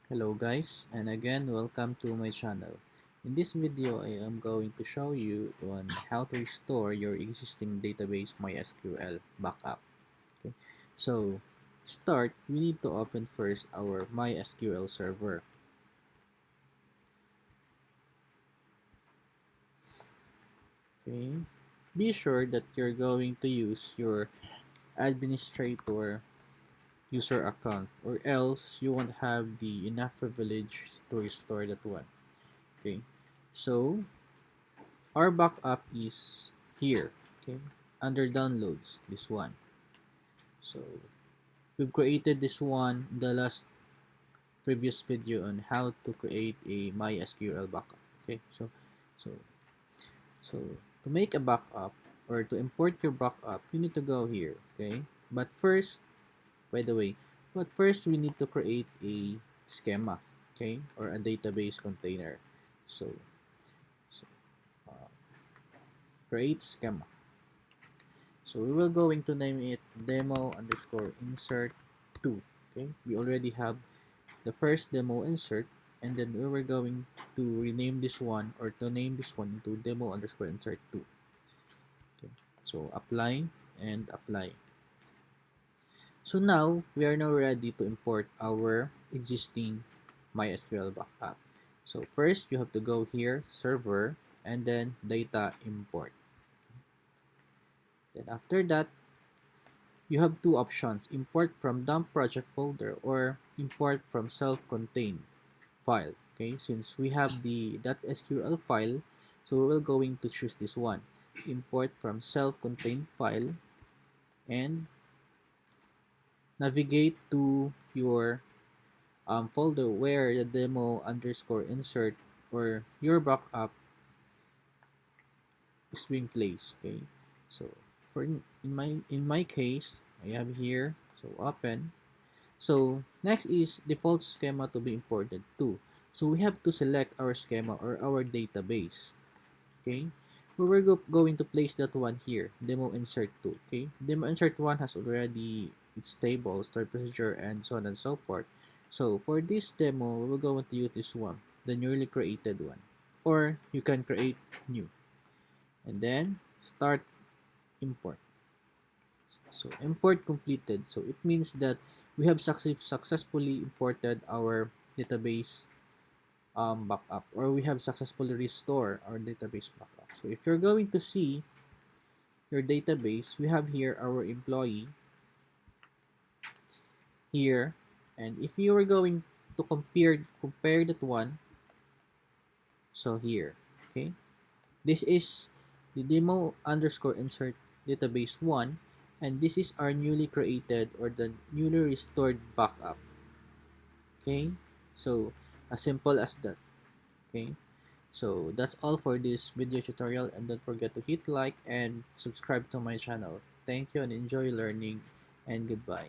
Hello guys, and again welcome to my channel. In this video I am going to show you on how to restore your existing database MySQL backup. Okay. So to start, we need to open first our MySQL server. Okay. Be sure that you're going to use your administrator user account, or else you won't have the enough privilege to restore that one. Okay. So our backup is here, okay, under downloads, this one. So we've created this one in the last previous video on how to create a MySQL backup. Okay, so so to make a backup or to import your backup, you need to go here. Okay, but first, by the way, we need to create a schema, okay, or a database container. So, uh, create schema. So we will going to name it demo underscore insert 2. Okay, we already have the first demo insert, and then we were going to rename this one, or to name this one into demo underscore insert 2. Okay, so apply and apply. So now we are now ready to import our existing MySQL backup. So first you have to go here, server, and then data import. Then after that, you have two options: import from dump project folder or import from self-contained file. Okay, since we have the .sql file, so we're going to choose this one, import from self-contained file, and navigate to your folder where the demo underscore insert or your backup is being placed. Okay, so for in my case, I have here, so open. So next is default schema to be imported too. So we have to select our schema or our database. Okay, we're going to place that one here, demo insert 2. Okay, demo insert 1 has already its table, stored procedure, and so on and so forth. So for this demo, we're going to use this one, the newly created one, or you can create new, and then start import. So import completed. So it means that we have successfully imported our database backup, or we have successfully restored our database backup. So if you're going to see your database, we have here our employee here, and if you were going to compare that one, so here, okay, this is the demo underscore insert database 1, and this is our newly created or the newly restored backup. Okay, so as simple as that. Okay, so that's all for this video tutorial, and don't forget to hit like and subscribe to my channel. Thank you and enjoy learning, and goodbye.